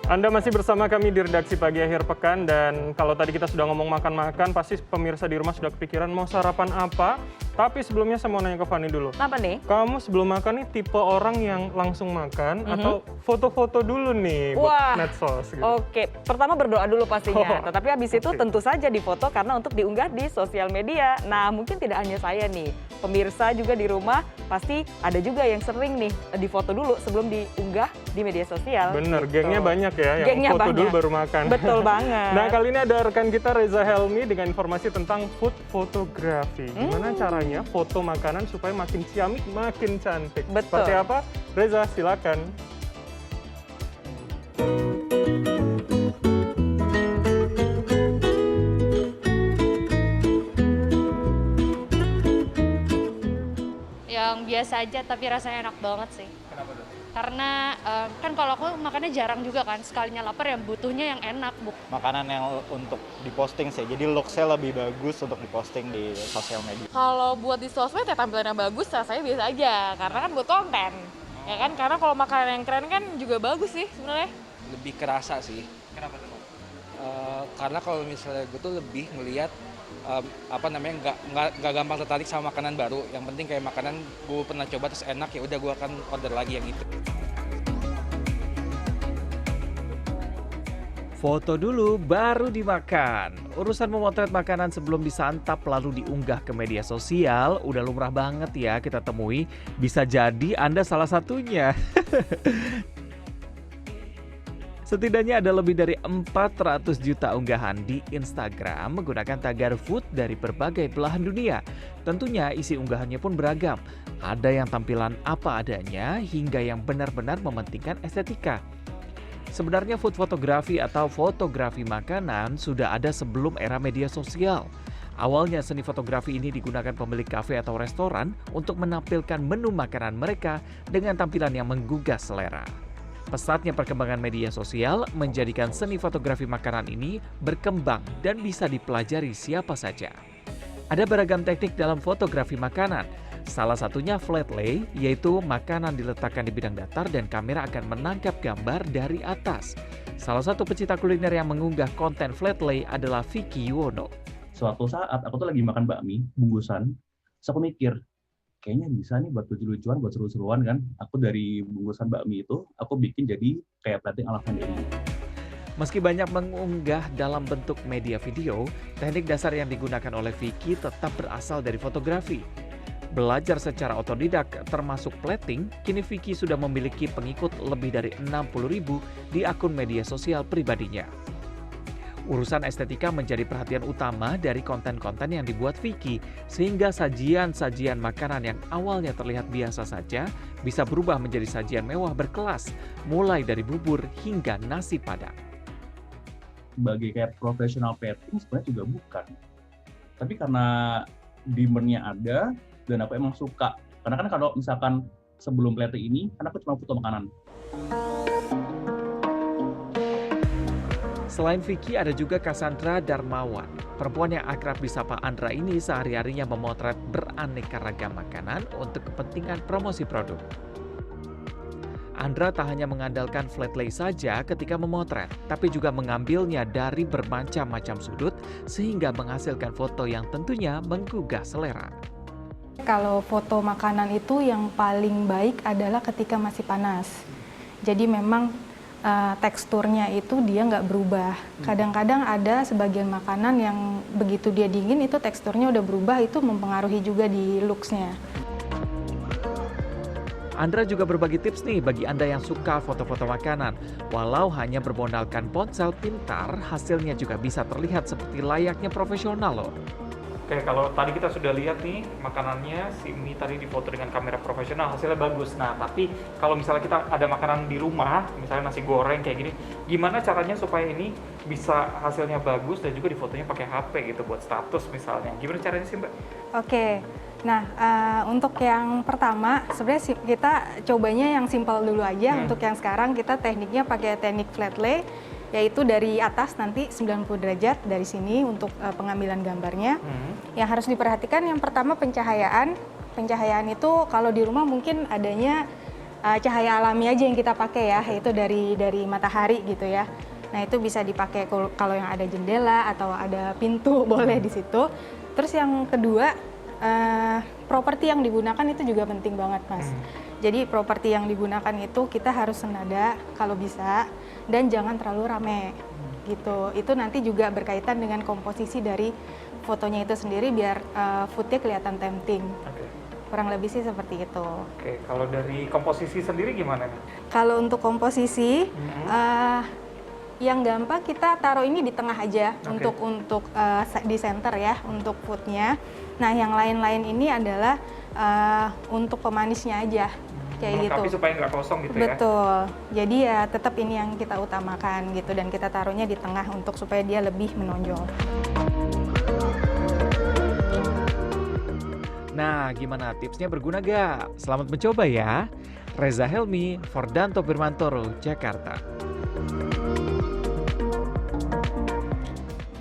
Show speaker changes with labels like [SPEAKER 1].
[SPEAKER 1] Anda masih bersama kami di redaksi pagi akhir pekan, dan kalau tadi kita sudah ngomong makan-makan, pasti pemirsa di rumah sudah kepikiran mau sarapan apa. Tapi sebelumnya saya mau nanya ke Fani dulu.
[SPEAKER 2] Apa nih?
[SPEAKER 1] Kamu sebelum makan nih tipe orang yang langsung makan atau foto-foto dulu nih buat medsos gitu?
[SPEAKER 2] Oke, pertama berdoa dulu pastinya. Tetapi habis itu tentu saja difoto karena untuk diunggah di sosial media. Nah, mungkin tidak hanya saya nih, pemirsa juga di rumah pasti ada juga yang sering nih difoto dulu sebelum diunggah di media sosial.
[SPEAKER 1] Bener,
[SPEAKER 2] gitu.
[SPEAKER 1] gengnya banyak ya yang
[SPEAKER 2] Gengnya
[SPEAKER 1] foto
[SPEAKER 2] banyak.
[SPEAKER 1] dulu baru makan.
[SPEAKER 2] Betul banget.
[SPEAKER 1] Nah, kali ini ada rekan kita Reza Helmi dengan informasi tentang food photography. Gimana caranya foto makanan supaya makin ciamik, makin cantik.
[SPEAKER 2] Betul.
[SPEAKER 1] Seperti apa? Reza, silakan.
[SPEAKER 3] Yang biasa aja tapi rasanya enak banget sih.
[SPEAKER 1] Kenapa tuh?
[SPEAKER 3] Karena kan kalau aku makannya jarang juga kan, sekalinya lapar yang butuhnya yang enak.
[SPEAKER 4] Makanan yang untuk diposting sih, jadi looks-nya lebih bagus untuk diposting di sosial media.
[SPEAKER 5] Kalau buat di sosmed ya tampilan yang bagus rasanya biasa aja, karena kan buat konten. Ya kan, karena kalau makanan yang keren kan juga bagus sih sebenarnya.
[SPEAKER 6] Lebih kerasa sih.
[SPEAKER 1] Kenapa tuh?
[SPEAKER 6] Karena kalau misalnya gue tuh lebih ngelihat nggak gampang tertarik sama makanan baru. Yang penting kayak makanan gue pernah coba terus enak, ya udah gue akan order lagi yang itu.
[SPEAKER 7] Foto dulu baru dimakan. Urusan memotret makanan sebelum disantap lalu diunggah ke media sosial udah lumrah banget ya kita temui. Bisa jadi Anda salah satunya. Setidaknya ada lebih dari 400 juta unggahan di Instagram menggunakan tagar food dari berbagai belahan dunia. Tentunya isi unggahannya pun beragam. Ada yang tampilan apa adanya hingga yang benar-benar mementingkan estetika. Sebenarnya food photography atau fotografi makanan sudah ada sebelum era media sosial. Awalnya seni fotografi ini digunakan pemilik kafe atau restoran untuk menampilkan menu makanan mereka dengan tampilan yang menggugah selera. Pesatnya perkembangan media sosial menjadikan seni fotografi makanan ini berkembang dan bisa dipelajari siapa saja. Ada beragam teknik dalam fotografi makanan. Salah satunya flat lay, yaitu makanan diletakkan di bidang datar dan kamera akan menangkap gambar dari atas. Salah satu pecinta kuliner yang mengunggah konten flat lay adalah Vicky Yuwono.
[SPEAKER 8] Suatu saat aku tuh lagi makan bakmi bungkusan, terus aku mikir, kayaknya bisa nih buat lucu-lucuan, buat seru-seruan kan. Aku dari bungkusan bakmi itu, aku bikin jadi kayak plating ala pandemi.
[SPEAKER 7] Meski banyak mengunggah dalam bentuk media video, teknik dasar yang digunakan oleh Vicky tetap berasal dari fotografi. Belajar secara otodidak termasuk plating, kini Vicky sudah memiliki pengikut lebih dari 60.000 di akun media sosial pribadinya. Urusan estetika menjadi perhatian utama dari konten-konten yang dibuat Vicky, sehingga sajian-sajian makanan yang awalnya terlihat biasa saja bisa berubah menjadi sajian mewah berkelas, mulai dari bubur hingga nasi padang.
[SPEAKER 8] Sebagai kayak profesional plating sebenarnya juga bukan. Tapi karena demand-nya ada, dan aku emang suka. Karena kan kalau misalkan sebelum plating ini, kan aku cuma foto makanan.
[SPEAKER 7] Selain Vicky, ada juga Cassandra Darmawan. Perempuan yang akrab disapa Andra ini sehari-harinya memotret beraneka ragam makanan untuk kepentingan promosi produk. Andra tak hanya mengandalkan flat lay saja ketika memotret, tapi juga mengambilnya dari bermacam-macam sudut sehingga menghasilkan foto yang tentunya menggugah selera.
[SPEAKER 9] Kalau foto makanan itu yang paling baik adalah ketika masih panas. Jadi memang teksturnya itu dia nggak berubah. Kadang-kadang ada sebagian makanan yang begitu dia dingin itu teksturnya udah berubah, itu mempengaruhi juga di looks-nya.
[SPEAKER 7] Andra juga berbagi tips nih bagi Anda yang suka foto-foto makanan. Walau hanya bermodalkan ponsel pintar, hasilnya juga bisa terlihat seperti layaknya profesional loh.
[SPEAKER 1] Oke, kalau tadi kita sudah lihat nih makanannya, si mie tadi difoto dengan kamera profesional, hasilnya bagus. Nah, tapi kalau misalnya kita ada makanan di rumah, misalnya nasi goreng kayak gini, gimana caranya supaya ini bisa hasilnya bagus dan juga difotonya pakai HP gitu buat status misalnya? Gimana caranya sih, Mbak?
[SPEAKER 9] Oke, nah untuk yang pertama sebenarnya kita cobanya yang simpel dulu aja. Untuk yang sekarang kita tekniknya pakai teknik flat lay, yaitu dari atas nanti 90 derajat dari sini untuk pengambilan gambarnya. Yang harus diperhatikan yang pertama pencahayaan. Pencahayaan itu kalau di rumah mungkin adanya cahaya alami aja yang kita pakai ya, yaitu dari matahari gitu ya. Nah itu bisa dipakai kalau yang ada jendela atau ada pintu boleh di situ. Terus yang kedua, properti yang digunakan itu juga penting banget Mas. Jadi properti yang digunakan itu kita harus senada kalau bisa, dan jangan terlalu rame gitu. Itu nanti juga berkaitan dengan komposisi dari fotonya itu sendiri biar foodnya kelihatan tempting. Kurang lebih sih seperti itu.
[SPEAKER 1] Oke, kalau dari komposisi sendiri gimana nih?
[SPEAKER 9] Kalau untuk komposisi, yang gampang kita taruh ini di tengah aja untuk di center ya untuk foodnya. Nah yang lain-lain ini adalah untuk pemanisnya aja kayak gitu.
[SPEAKER 1] Tapi supaya nggak kosong gitu ya?
[SPEAKER 9] Betul. Jadi ya tetap ini yang kita utamakan gitu, dan kita taruhnya di tengah untuk supaya dia lebih menonjol.
[SPEAKER 7] Nah, gimana tipsnya, berguna gak? Selamat mencoba ya. Reza Helmi, Fordanto Birmantoro, Jakarta.